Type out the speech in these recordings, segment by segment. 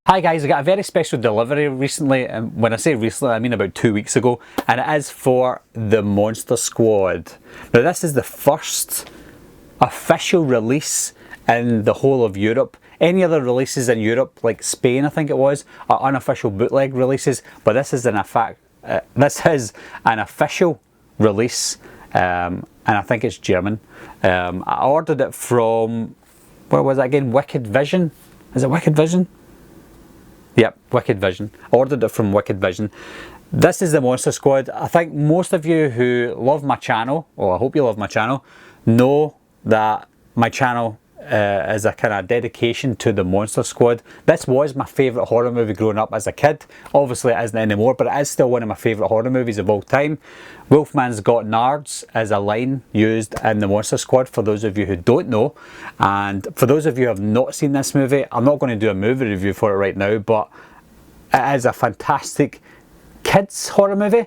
Hi guys, I got a very special delivery recently, and when I say recently I mean about 2 weeks ago, and it is for the Monster Squad. Now this is the first official release in the whole of Europe. Any other releases in Europe, like Spain I think it was, are unofficial bootleg releases, but this is an official release, and I think it's German. I ordered it from, where was it again, Wicked Vision? Is it Wicked Vision? Yep, Wicked Vision. Ordered it from Wicked Vision. This is the Monster Squad. I think most of you who love my channel, or I hope you love my channel, know that my channel is a kind of dedication to the Monster Squad. This was my favourite horror movie growing up as a kid. Obviously it isn't anymore, but it is still one of my favourite horror movies of all time. Wolfman's Got Nards is a line used in the Monster Squad, for those of you who don't know. And for those of you who have not seen this movie, I'm not going to do a movie review for it right now, but it is a fantastic kids horror movie.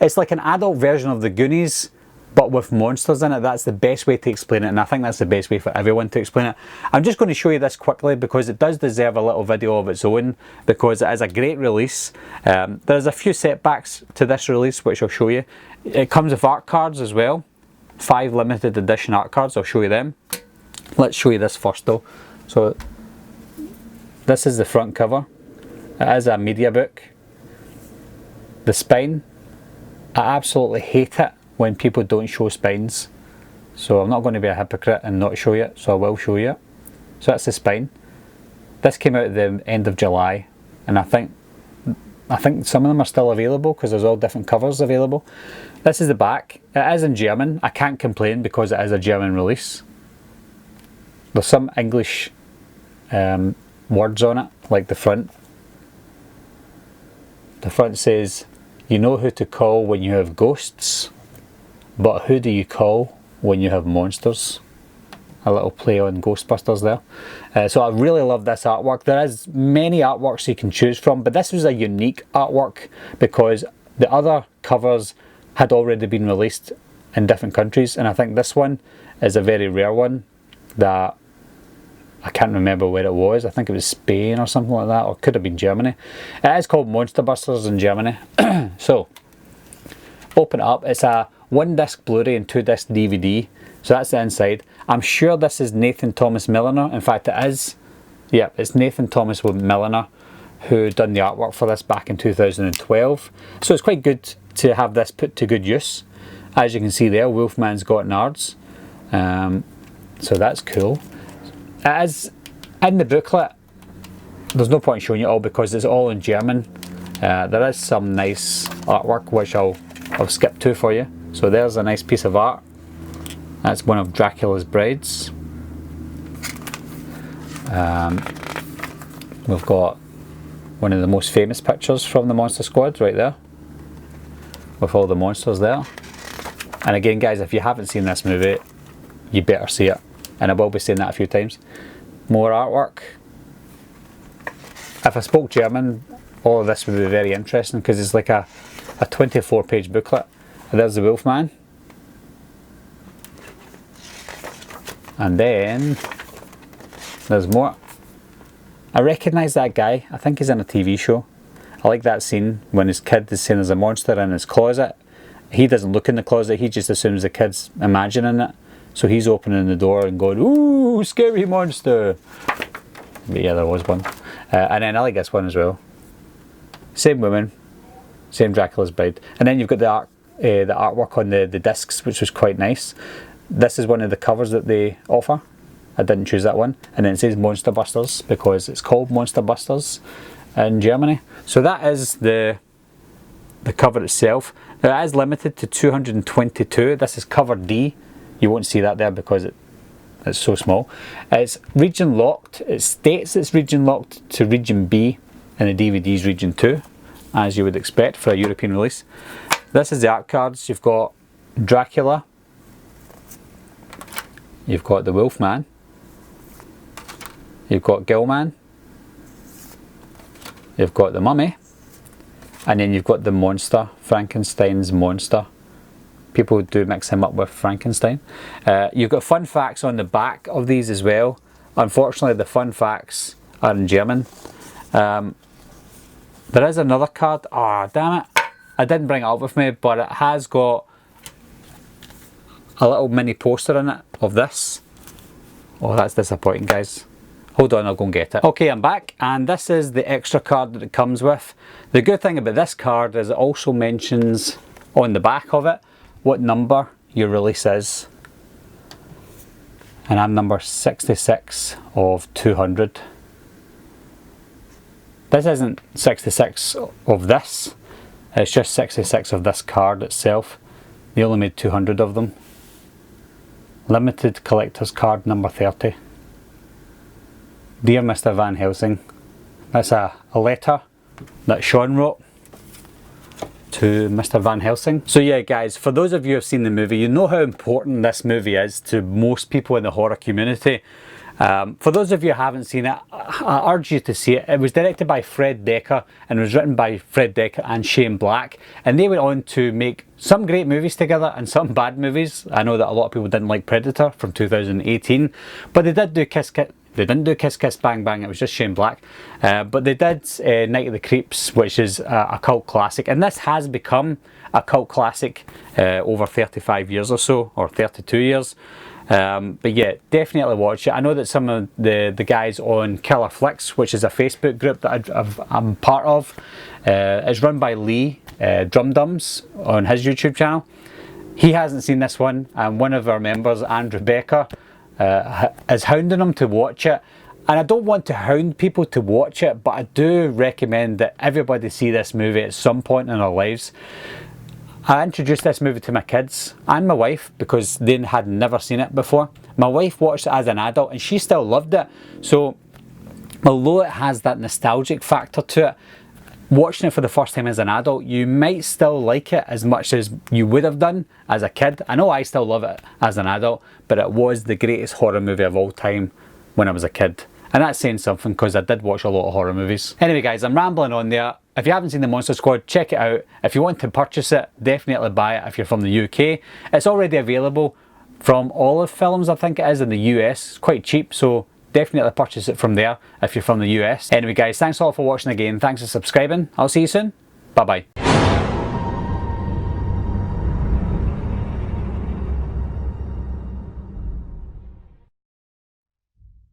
It's like an adult version of the Goonies, but with monsters in it. That's the best way to explain it, and I think that's the best way for everyone to explain it. I'm just going to show you this quickly because it does deserve a little video of its own, because it is a great release. There's a few setbacks to this release which I'll show you. It comes with art cards as well, 5 limited edition art cards. I'll show you them. Let's show you this first though. So this is the front cover. It is a Mediabook. The spine, I absolutely hate it when people don't show spines, so I'm not going to be a hypocrite and not show you it, so I will show you it. So that's the spine. This came out at the end of July, and I think some of them are still available because there's all different covers available. This is the back. It is in German. I can't complain because it is a German release. There's some English words on it, like the front. The front says, "You know who to call when you have ghosts, but who do you call when you have monsters?" A little play on Ghostbusters there. So I really love this artwork. There is many artworks you can choose from, but this was a unique artwork because the other covers had already been released in different countries, and I think this one is a very rare one that I can't remember where it was. I think it was Spain or something like that, or it could have been Germany. It is called Monster Busters in Germany. So open it up. It's a 1-disc Blu-ray and 2-disc DVD. So that's the inside. I'm sure this is Nathan Thomas Milliner. In fact it is. Yeah, it's Nathan Thomas Milliner who done the artwork for this back in 2012. So it's quite good to have this put to good use. As you can see there, Wolfman's Got Nards. So that's cool. It is in the booklet. There's no point in showing you it all because it's all in German. There is some nice artwork which I'll skip to for you. So there's a nice piece of art. That's one of Dracula's brides. We've got one of the most famous pictures from the Monster Squad right there, with all the monsters there. And again guys, if you haven't seen this movie, you better see it, and I will be saying that a few times. More artwork. If I spoke German, all of this would be very interesting because it's like a 24-page booklet. There's the Wolfman. And then there's more. I recognise that guy. I think he's in a TV show. I like that scene when his kid is saying there's a monster in his closet. He doesn't look in the closet, he just assumes the kid's imagining it. So he's opening the door and going, "Ooh, scary monster." But yeah, there was one. And then I like this one as well. Same woman, same Dracula's bride. And then you've got the artwork on the discs, which was quite nice. This is one of the covers that they offer. I didn't choose that one. And then it says Monster Busters because it's called Monster Busters in Germany. So that is the cover itself. Now it is limited to 222. This is cover D. You won't see that there because it's so small. It's region locked. It states it's region locked to region B, and the DVD's region 2, as you would expect for a European release. This is the art cards. You've got Dracula. You've got the Wolfman. You've got Gillman. You've got the Mummy. And then you've got the monster, Frankenstein's monster. People do mix him up with Frankenstein. You've got fun facts on the back of these as well. Unfortunately, the fun facts are in German. There is another card. Ah, damn it. I didn't bring it up with me, but it has got a little mini poster in it of this. Oh, that's disappointing, guys. Hold on, I'll go and get it. Okay, I'm back, and this is the extra card that it comes with. The good thing about this card is it also mentions on the back of it what number your release is. And I'm number 66 of 200. This isn't 66 of this, it's just 66 of this card itself. They only made 200 of them. Limited collector's card number 30. Dear Mr. Van Helsing, that's a letter that Sean wrote to Mr. Van Helsing. So yeah guys, for those of you who have seen the movie, you know how important this movie is to most people in the horror community. For those of you who haven't seen it, I urge you to see it. It was directed by Fred Dekker and it was written by Fred Dekker and Shane Black, and they went on to make some great movies together and some bad movies. I know that a lot of people didn't like Predator from 2018, but they did do Kiss Kiss. They didn't do Kiss Kiss Bang Bang, it was just Shane Black. But they did Night of the Creeps, which is a cult classic. And this has become a cult classic over 35 years or so, or 32 years. But yeah, definitely watch it. I know that some of the guys on Killer Flicks, which is a Facebook group that I'm part of, is run by Lee Drum Dums on his YouTube channel. He hasn't seen this one, and one of our members, André Becker, is hounding him to watch it. And I don't want to hound people to watch it, but I do recommend that everybody see this movie at some point in their lives. I introduced this movie to my kids and my wife because they had never seen it before. My wife watched it as an adult and she still loved it. So although it has that nostalgic factor to it, watching it for the first time as an adult, you might still like it as much as you would have done as a kid. I know I still love it as an adult, but it was the greatest horror movie of all time when I was a kid. And that's saying something because I did watch a lot of horror movies. Anyway guys, I'm rambling on there. If you haven't seen The Monster Squad, check it out. If you want to purchase it, definitely buy it if you're from the UK. It's already available from Olive Films, I think it is, in the US. It's quite cheap, so definitely purchase it from there if you're from the US. Anyway guys, thanks all for watching again. Thanks for subscribing. I'll see you soon. Bye bye.